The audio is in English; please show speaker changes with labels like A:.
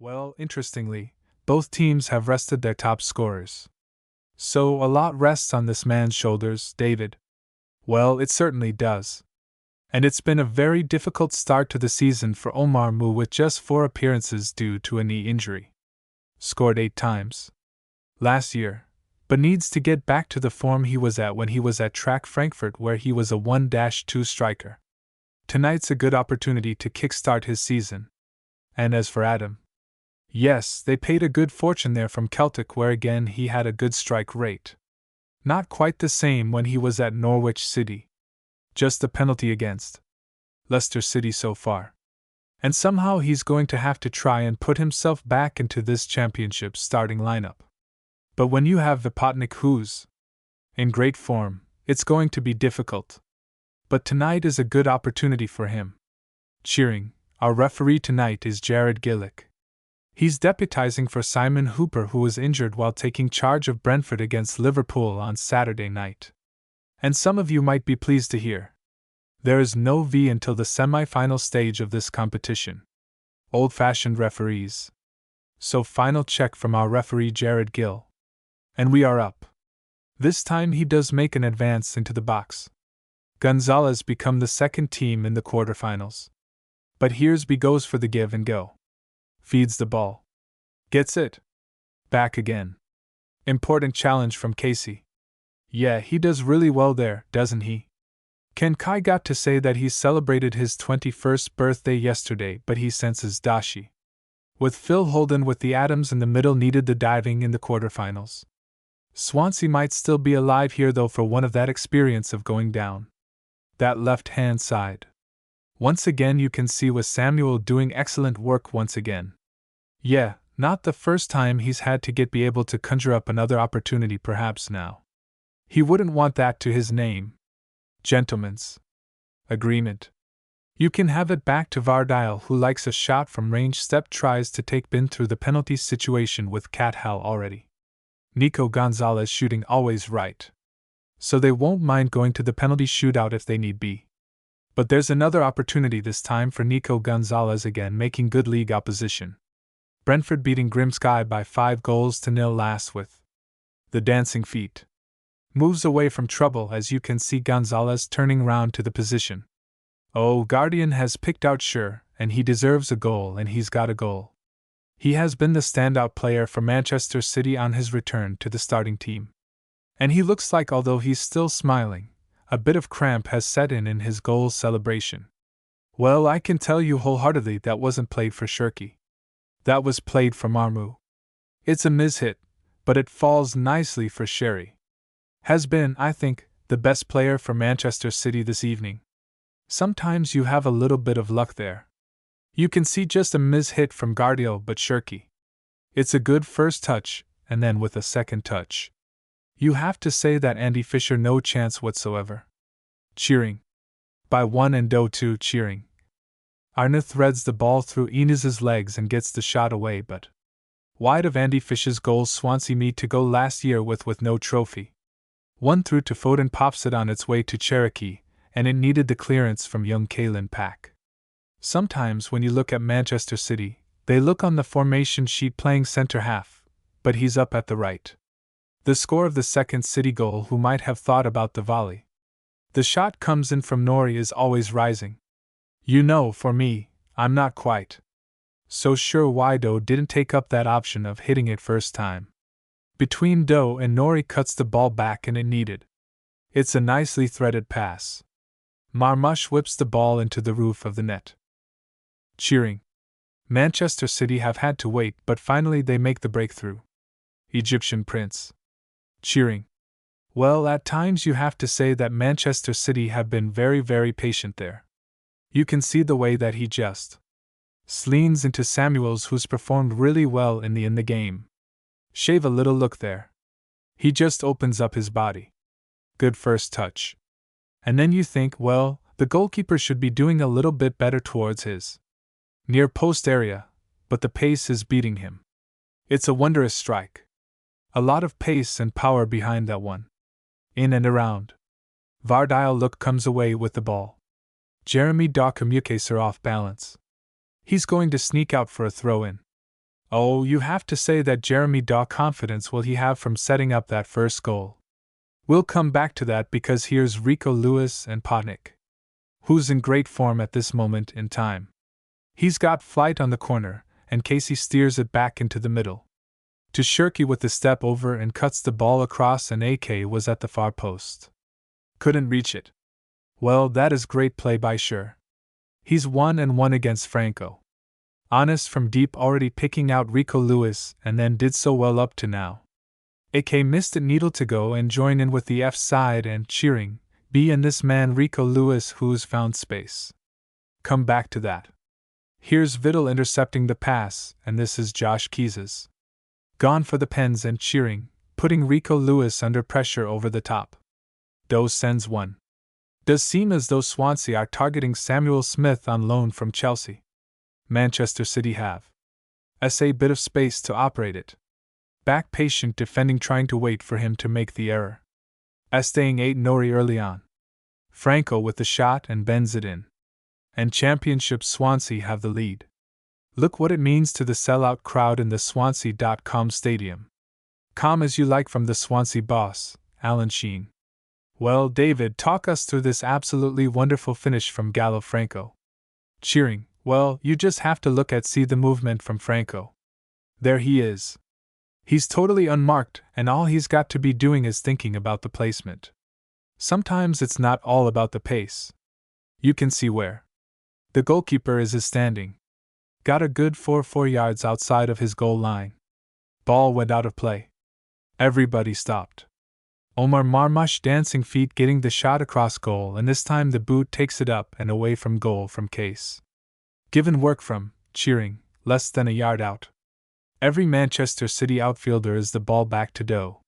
A: Well, interestingly, both teams have rested their top scorers. So a lot rests on this man's shoulders, David. Well, it certainly does. And it's been a very difficult start to the season for Omar Mu with just 4 appearances due to a knee injury. Scored 8 times last year, but needs to get back to the form he was at when he was at Track Frankfurt, where he was a 1-2 striker. Tonight's a good opportunity to kickstart his season. And as for Adam, yes, they paid a good fortune there from Celtic, where again he had a good strike rate. Not quite the same when he was at Norwich City. Just a penalty against Leicester City so far. And somehow he's going to have to try and put himself back into this championship starting lineup. But when you have Vipotnik, who's in great form, it's going to be difficult. But tonight is a good opportunity for him. Cheering, our referee tonight is Jared Gillick. He's deputizing for Simon Hooper, who was injured while taking charge of Brentford against Liverpool on Saturday night. And some of you might be pleased to hear there is no V until the semi-final stage of this competition. Old-fashioned referees. So final check from our referee Jared Gill. And we are up. This time he does make an advance into the box. Gonzalez become the second team in the quarterfinals. But here's B goes for the give and go. Feeds the ball. Gets it. Back again. Important challenge from Casey. Yeah, he does really well there, doesn't he? Ken Kai got to say that he celebrated his 21st birthday yesterday, but he senses Dashi. With Phil Holden with the Adams in the middle needed the diving in the quarterfinals. Swansea might still be alive here though for one of that experience of going down. That left-hand side. Once again you can see with Samuel doing excellent work once again. Yeah, not the first time he's had to be able to conjure up another opportunity perhaps now. He wouldn't want that to his name. Gentlemen's agreement. You can have it back to Vardile, who likes a shot from range step, tries to take Bin through the penalty situation with Cat Hal already. Nico Gonzalez shooting always right. So they won't mind going to the penalty shootout if they need be. But there's another opportunity this time for Nico Gonzalez again, making good league opposition. Brentford beating Grimsby by 5-0 last with the dancing feet. Moves away from trouble as you can see Gonzalez turning round to the position. Oh, Guardian has picked out sure, and he deserves a goal, and he's got a goal. He has been the standout player for Manchester City on his return to the starting team. And he looks like, although he's still smiling, a bit of cramp has set in his goal celebration. Well, I can tell you wholeheartedly that wasn't played for Shirky. That was played for Marmu. It's a mis-hit, but it falls nicely for Sherry. Has been, I think, the best player for Manchester City this evening. Sometimes you have a little bit of luck there. You can see just a mis-hit from Guardiola, but Shirky. It's a good first touch, and then with a second touch. You have to say that Andy Fisher no chance whatsoever. Cheering. By 1 and 2 cheering. Arne threads the ball through Inez's legs and gets the shot away, but wide of Andy Fisher's goal. Swansea meet to go last year with no trophy. 1 through to Foden pops it on its way to Cherokee, and it needed the clearance from young Kalen Pack. Sometimes when you look at Manchester City, they look on the formation sheet playing centre half, but he's up at the right. The score of the second City goal, who might have thought about the volley. The shot comes in from Nori is always rising. You know, for me, I'm not quite so sure why Doe didn't take up that option of hitting it first time. Between Doe and Nori cuts the ball back and it needed. It's a nicely threaded pass. Marmush whips the ball into the roof of the net. Cheering. Manchester City have had to wait, but finally they make the breakthrough. Egyptian Prince. Cheering. Well, at times you have to say that Manchester City have been very, very patient there. You can see the way that he just leans into Samuels, who's performed really well in the game. Shave a little look there. He just opens up his body. Good first touch. And then you think, well, the goalkeeper should be doing a little bit better towards his near post area, but the pace is beating him. It's a wondrous strike. A lot of pace and power behind that one. In and around. Vardile Look comes away with the ball. Jeremy Doc Mukasey off balance. He's going to sneak out for a throw-in. Oh, you have to say that Jeremy Doc confidence will he have from setting up that first goal. We'll come back to that because here's Rico Lewis and Potnik, who's in great form at this moment in time. He's got flight on the corner, and Casey steers it back into the middle. To Shirky with the step over and cuts the ball across, and AK was at the far post. Couldn't reach it. Well, that is great play by Shur. He's 1-1 against Franco. Honest from deep, already picking out Rico Lewis, and then did so well up to now. AK missed it needle to go and join in with the F side and cheering, B and this man Rico Lewis who's found space. Come back to that. Here's Vidal intercepting the pass, and this is Josh Keys's. Gone for the pens and cheering, putting Rico Lewis under pressure over the top. Doe sends one. Does seem as though Swansea are targeting Samuel Smith on loan from Chelsea. Manchester City have a bit of space to operate it. Back patient defending, trying to wait for him to make the error. Staying 8 Nori early on. Franco with the shot and bends it in. And Championship Swansea have the lead. Look what it means to the sellout crowd in the Swansea.com stadium. Calm as you like from the Swansea boss, Alan Sheen. Well, David, talk us through this absolutely wonderful finish from Gallo Franco. Cheering. Well, you just have to see the movement from Franco. There he is. He's totally unmarked, and all he's got to be doing is thinking about the placement. Sometimes it's not all about the pace. You can see where the goalkeeper is standing. Got a good 4 yards outside of his goal line. Ball went out of play. Everybody stopped. Omar Marmush dancing feet getting the shot across goal, and this time the boot takes it up and away from goal from Case. Given work from, cheering, less than a yard out. Every Manchester City outfielder is the ball back to Doe.